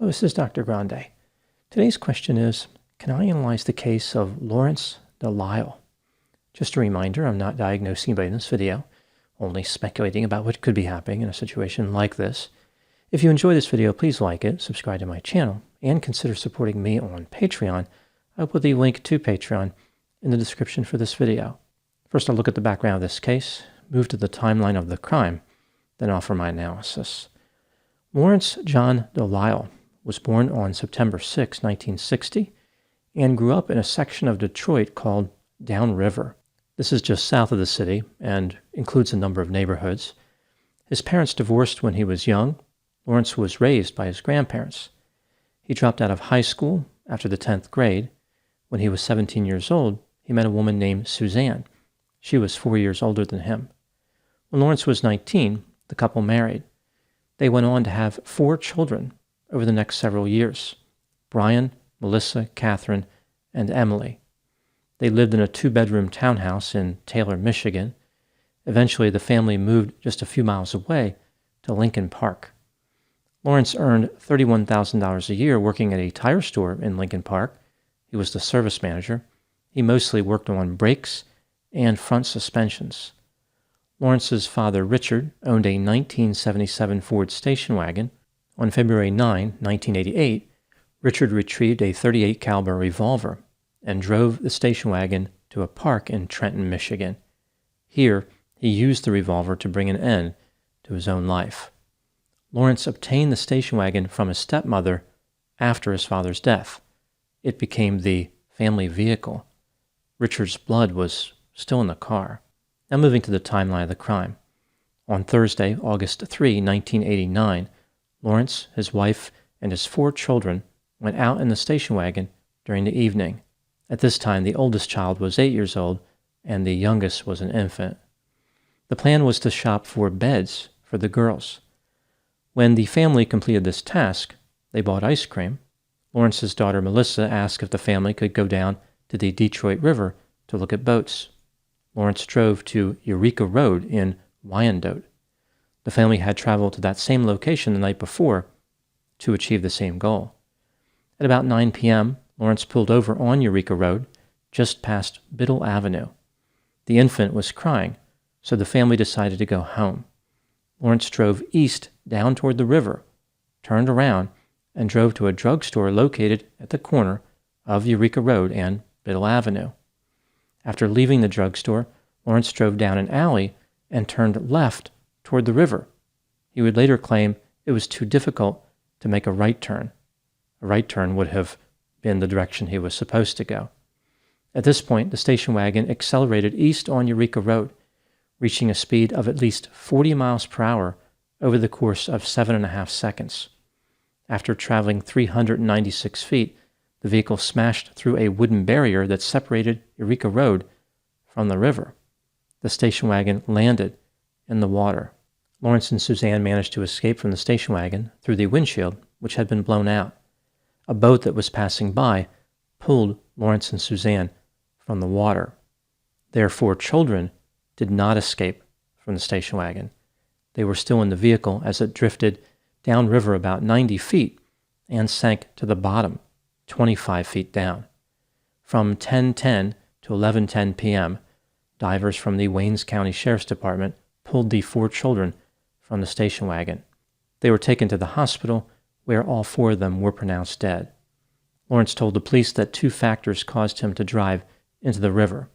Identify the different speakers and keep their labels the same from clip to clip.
Speaker 1: Hello, this is Dr. Grande. Today's question is, can I analyze the case of Lawrence DeLisle? Just a reminder, I'm not diagnosing anybody in this video, only speculating about what could be happening in a situation like this. If you enjoy this video, please like it, subscribe to my channel, and consider supporting me on Patreon. I'll put the link to Patreon in the description for this video. First, I'll look at the background of this case, move to the timeline of the crime, then offer my analysis. Lawrence John DeLisle was born on September 6, 1960, and grew up in a section of Detroit called Downriver. This is just south of the city and includes a number of neighborhoods. His parents divorced when he was young. Lawrence was raised by his grandparents. He dropped out of high school after the 10th grade. When he was 17 years old, he met a woman named Suzanne. She was 4 years older than him. When Lawrence was 19, the couple married. They went on to have 4 children over the next several years: Brian, Melissa, Catherine, and Emily. They lived in a 2-bedroom townhouse in Taylor, Michigan. Eventually, the family moved just a few miles away to Lincoln Park. Lawrence earned $31,000 a year working at a tire store in Lincoln Park. He was the service manager. He mostly worked on brakes and front suspensions. Lawrence's father, Richard, owned a 1977 Ford station wagon. On February 9, 1988, Richard retrieved a .38 caliber revolver and drove the station wagon to a park in Trenton, Michigan. Here, he used the revolver to bring an end to his own life. Lawrence obtained the station wagon from his stepmother after his father's death. It became the family vehicle. Richard's blood was still in the car. Now moving to the timeline of the crime. On Thursday, August 3, 1989, Lawrence, his wife, and his 4 children went out in the station wagon during the evening. At this time, the oldest child was 8 years old, and the youngest was an infant. The plan was to shop for beds for the girls. When the family completed this task, they bought ice cream. Lawrence's daughter Melissa asked if the family could go down to the Detroit River to look at boats. Lawrence drove to Eureka Road in Wyandotte. The family had traveled to that same location the night before to achieve the same goal. At about 9 p.m., Lawrence pulled over on Eureka Road, just past Biddle Avenue. The infant was crying, so the family decided to go home. Lawrence drove east down toward the river, turned around, and drove to a drugstore located at the corner of Eureka Road and Biddle Avenue. After leaving the drugstore, Lawrence drove down an alley and turned left toward the river. He would later claim it was too difficult to make a right turn. A right turn would have been the direction he was supposed to go. At this point, the station wagon accelerated east on Eureka Road, reaching a speed of at least 40 miles per hour over the course of 7.5 seconds. After traveling 396 feet, the vehicle smashed through a wooden barrier that separated Eureka Road from the river. The station wagon landed in the water. Lawrence and Suzanne managed to escape from the station wagon through the windshield, which had been blown out. A boat that was passing by pulled Lawrence and Suzanne from the water. Their 4 children did not escape from the station wagon. They were still in the vehicle as it drifted downriver about 90 feet and sank to the bottom, 25 feet down. From 10:10 to 11:10 p.m., divers from the Waynes County Sheriff's Department pulled the 4 children from the station wagon. They were taken to the hospital, where all 4 of them were pronounced dead. Lawrence told the police that 2 factors caused him to drive into the river.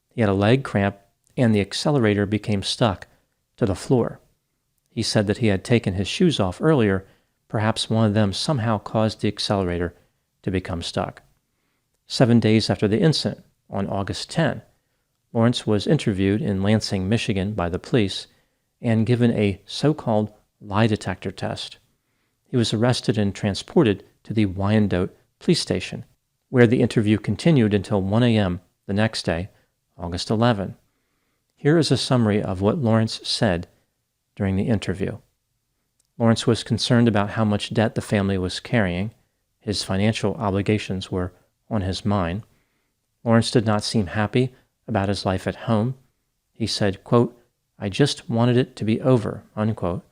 Speaker 1: He had a leg cramp, and the accelerator became stuck to the floor. He said that he had taken his shoes off earlier. Perhaps one of them somehow caused the accelerator to become stuck. 7 days after the incident, on August 10, Lawrence was interviewed in Lansing, Michigan by the police and given a so-called lie detector test. He was arrested and transported to the Wyandotte police station, where the interview continued until 1 a.m. the next day, August 11. Here is a summary of what Lawrence said during the interview. Lawrence was concerned about how much debt the family was carrying. His financial obligations were on his mind. Lawrence did not seem happy about his life at home. He said, quote, "I just wanted it to be over," unquote.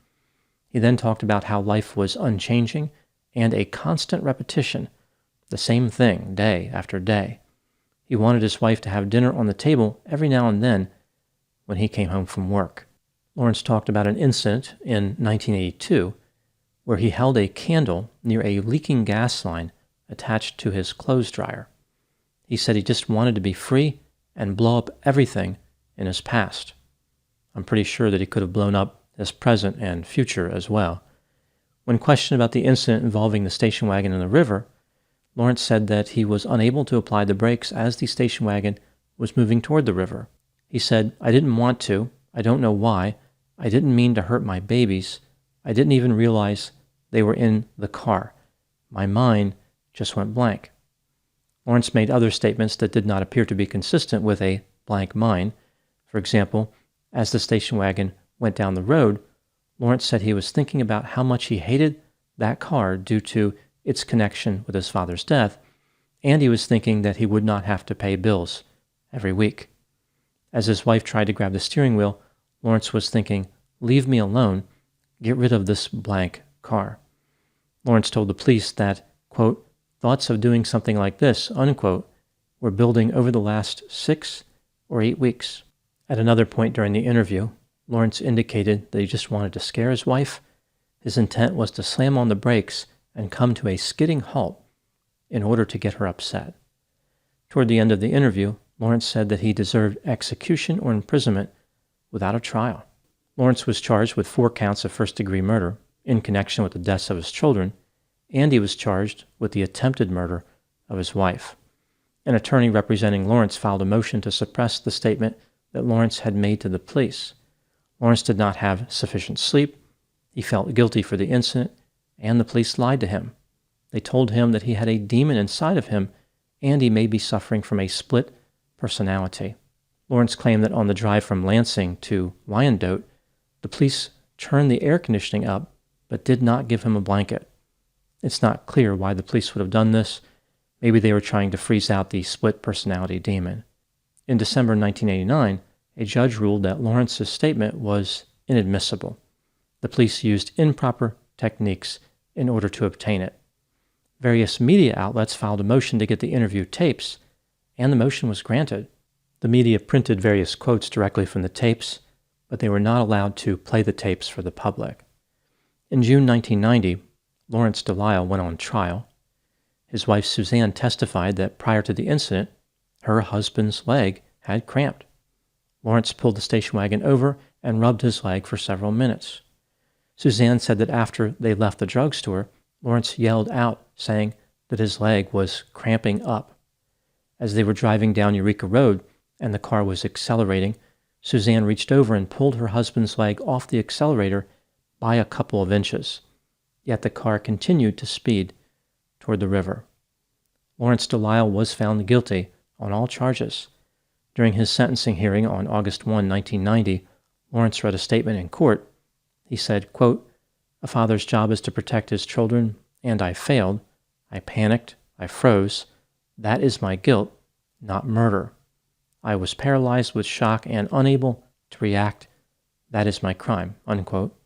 Speaker 1: He then talked about how life was unchanging and a constant repetition, the same thing day after day. He wanted his wife to have dinner on the table every now and then when he came home from work. Lawrence talked about an incident in 1982 where he held a candle near a leaking gas line attached to his clothes dryer. He said he just wanted to be free and blow up everything in his past. I'm pretty sure that he could have blown up his present and future as well. When questioned about the incident involving the station wagon in the river, Lawrence said that he was unable to apply the brakes as the station wagon was moving toward the river. He said, "I didn't want to. I don't know why. I didn't mean to hurt my babies. I didn't even realize they were in the car. My mind just went blank." Lawrence made other statements that did not appear to be consistent with a blank mind. For example, as the station wagon went down the road, Lawrence said he was thinking about how much he hated that car due to its connection with his father's death, and he was thinking that he would not have to pay bills every week. As his wife tried to grab the steering wheel, Lawrence was thinking, "Leave me alone, get rid of this blank car." Lawrence told the police that, quote, "thoughts of doing something like this," unquote, were building over the last 6 or 8 weeks. At another point during the interview, Lawrence indicated that he just wanted to scare his wife. His intent was to slam on the brakes and come to a skidding halt in order to get her upset. Toward the end of the interview, Lawrence said that he deserved execution or imprisonment without a trial. Lawrence was charged with 4 counts of first-degree murder in connection with the deaths of his children, and he was charged with the attempted murder of his wife. An attorney representing Lawrence filed a motion to suppress the statement that Lawrence had made to the police. Lawrence did not have sufficient sleep. He felt guilty for the incident, and the police lied to him. They told him that he had a demon inside of him, and he may be suffering from a split personality. Lawrence claimed that on the drive from Lansing to Wyandotte, the police turned the air conditioning up, but did not give him a blanket. It's not clear why the police would have done this. Maybe they were trying to freeze out the split personality demon. In December 1989, a judge ruled that Lawrence's statement was inadmissible. The police used improper techniques in order to obtain it. Various media outlets filed a motion to get the interview tapes, and the motion was granted. The media printed various quotes directly from the tapes, but they were not allowed to play the tapes for the public. In June 1990, Lawrence DeLisle went on trial. His wife Suzanne testified that prior to the incident, her husband's leg had cramped. Lawrence pulled the station wagon over and rubbed his leg for several minutes. Suzanne said that after they left the drugstore, Lawrence yelled out, saying that his leg was cramping up. As they were driving down Eureka Road and the car was accelerating, Suzanne reached over and pulled her husband's leg off the accelerator by a couple of inches. Yet the car continued to speed toward the river. Lawrence DeLisle was found guilty on all charges. During his sentencing hearing on August 1, 1990, Lawrence read a statement in court. He said, quote, "A father's job is to protect his children, and I failed. I panicked. I froze. That is my guilt, not murder. I was paralyzed with shock and unable to react. That is my crime," unquote.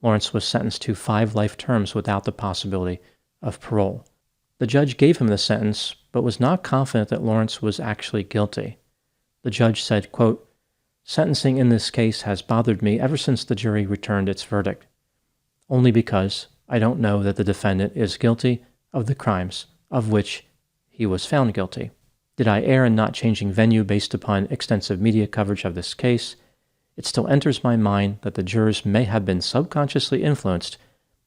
Speaker 1: Lawrence was sentenced to 5 life terms without the possibility of parole. The judge gave him the sentence, but was not confident that Lawrence was actually guilty. The judge said, quote, "Sentencing in this case has bothered me ever since the jury returned its verdict, only because I don't know that the defendant is guilty of the crimes of which he was found guilty. Did I err in not changing venue based upon extensive media coverage of this case? It still enters my mind that the jurors may have been subconsciously influenced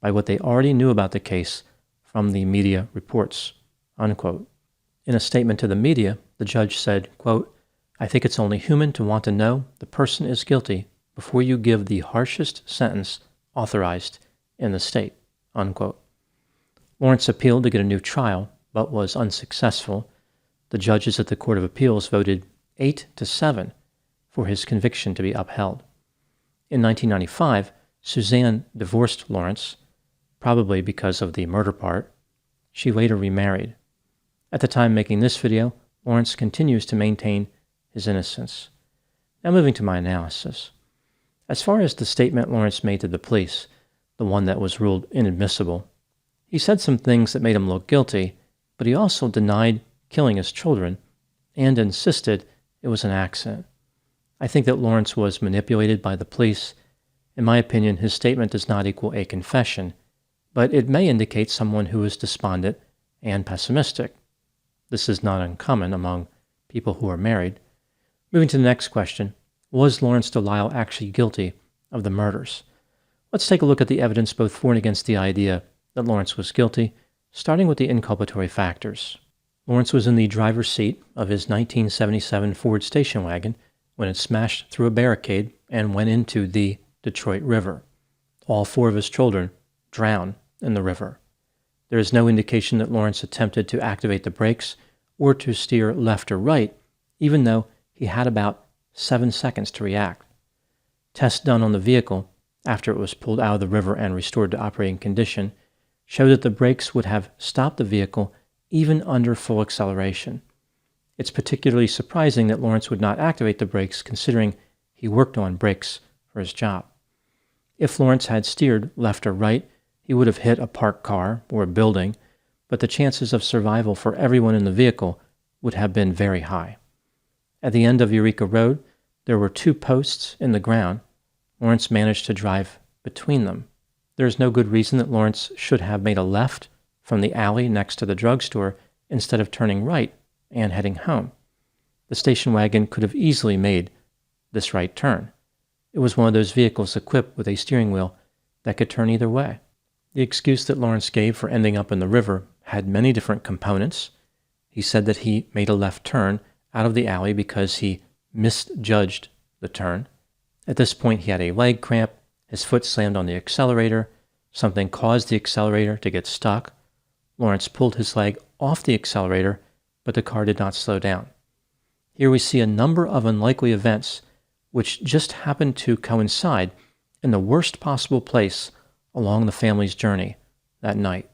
Speaker 1: by what they already knew about the case from the media reports," unquote. In a statement to the media, the judge said, quote, "I think it's only human to want to know the person is guilty before you give the harshest sentence authorized in the state," unquote. Lawrence appealed to get a new trial, but was unsuccessful. The judges at the Court of Appeals voted 8-7 for his conviction to be upheld. In 1995, Suzanne divorced Lawrence, probably because of the murder part. She later remarried. At the time making this video, Lawrence continues to maintain his innocence. Now moving to my analysis. As far as the statement Lawrence made to the police, the one that was ruled inadmissible, He said some things that made him look guilty, but he also denied killing his children and insisted it was an accident. I think that Lawrence was manipulated by the police. In my opinion, his statement does not equal a confession, but it may indicate someone who is despondent and pessimistic. This is not uncommon among people who are married. Moving to the next question, was Lawrence DeLisle actually guilty of the murders? Let's take a look at the evidence both for and against the idea that Lawrence was guilty, starting with the inculpatory factors. Lawrence was in the driver's seat of his 1977 Ford station wagon when it smashed through a barricade and went into the Detroit River. All 4 of his children drowned in the river. There is no indication that Lawrence attempted to activate the brakes or to steer left or right, even though he had about 7 seconds to react. Tests done on the vehicle after it was pulled out of the river and restored to operating condition showed that the brakes would have stopped the vehicle even under full acceleration. It's particularly surprising that Lawrence would not activate the brakes considering he worked on brakes for his job. If Lawrence had steered left or right, he would have hit a parked car or a building, but the chances of survival for everyone in the vehicle would have been very high. At the end of Eureka Road, there were 2 posts in the ground. Lawrence managed to drive between them. There is no good reason that Lawrence should have made a left from the alley next to the drugstore instead of turning right and heading home. The station wagon could have easily made this right turn. It was one of those vehicles equipped with a steering wheel that could turn either way. The excuse that Lawrence gave for ending up in the river had many different components. He said that he made a left turn out of the alley because he misjudged the turn. At this point, he had a leg cramp, his foot slammed on the accelerator, something caused the accelerator to get stuck. Lawrence pulled his leg off the accelerator, but the car did not slow down. Here we see a number of unlikely events which just happened to coincide in the worst possible place along the family's journey that night.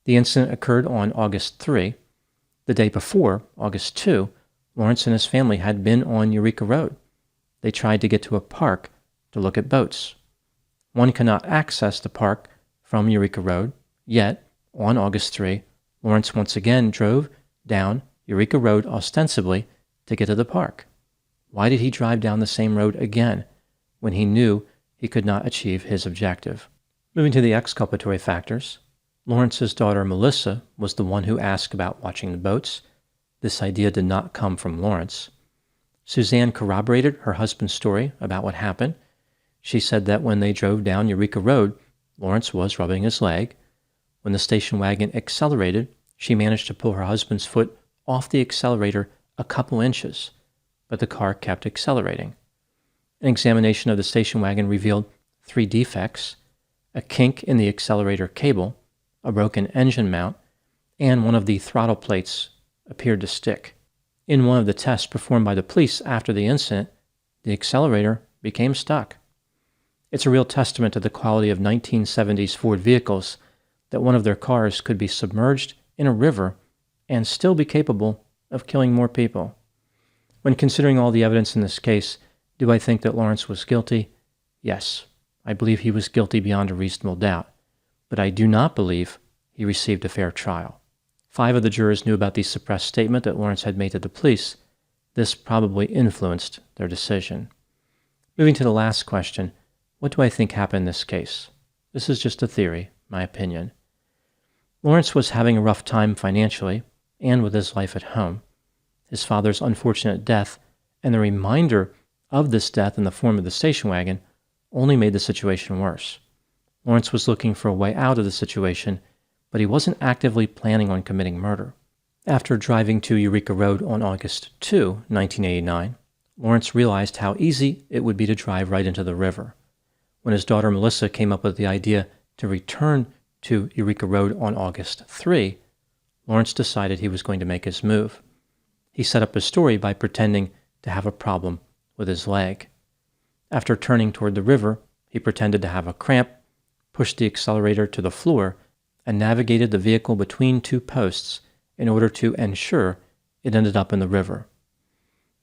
Speaker 1: The incident occurred on August 3. The day before, August 2, Lawrence and his family had been on Eureka Road. They tried to get to a park to look at boats. One cannot access the park from Eureka Road, yet, on August 3, Lawrence once again drove down Eureka Road ostensibly to get to the park. Why did he drive down the same road again when he knew he could not achieve his objective? Moving to the exculpatory factors, Lawrence's daughter Melissa was the one who asked about watching the boats. This idea did not come from Lawrence. Suzanne corroborated her husband's story about what happened. She said that when they drove down Eureka Road, Lawrence was rubbing his leg. When the station wagon accelerated, she managed to pull her husband's foot off the accelerator a couple inches, but the car kept accelerating. An examination of the station wagon revealed 3 defects: a kink in the accelerator cable, a broken engine mount, and one of the throttle plates appeared to stick. In one of the tests performed by the police after the incident, the accelerator became stuck. It's a real testament to the quality of 1970s Ford vehicles that one of their cars could be submerged in a river and still be capable of killing more people. When considering all the evidence in this case, do I think that Lawrence was guilty? Yes, I believe he was guilty beyond a reasonable doubt, but I do not believe he received a fair trial. 5 of the jurors knew about the suppressed statement that Lawrence had made to the police. This probably influenced their decision. Moving to the last question, what do I think happened in this case? This is just a theory, my opinion. Lawrence was having a rough time financially and with his life at home. His father's unfortunate death and the reminder of this death in the form of the station wagon only made the situation worse. Lawrence was looking for a way out of the situation, but he wasn't actively planning on committing murder. After driving to Eureka Road on August 2, 1989, Lawrence realized how easy it would be to drive right into the river. When his daughter Melissa came up with the idea to return to Eureka Road on August 3, Lawrence decided he was going to make his move. He set up his story by pretending to have a problem with his leg. After turning toward the river, he pretended to have a cramp, pushed the accelerator to the floor, and navigated the vehicle between 2 posts in order to ensure it ended up in the river.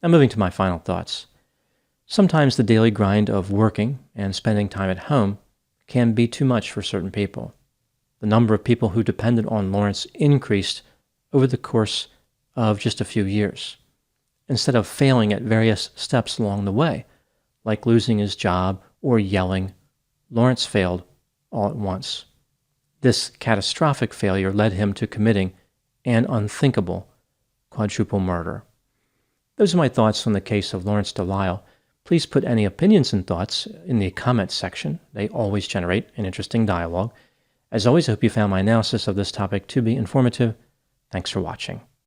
Speaker 1: Now moving to my final thoughts. Sometimes the daily grind of working and spending time at home can be too much for certain people. The number of people who depended on Lawrence increased over the course of just a few years, instead of failing at various steps along the way, like losing his job or yelling. Lawrence failed all at once. This catastrophic failure led him to committing an unthinkable quadruple murder. Those are my thoughts on the case of Lawrence DeLisle. Please put any opinions and thoughts in the comments section. They always generate an interesting dialogue. As always, I hope you found my analysis of this topic to be informative. Thanks for watching.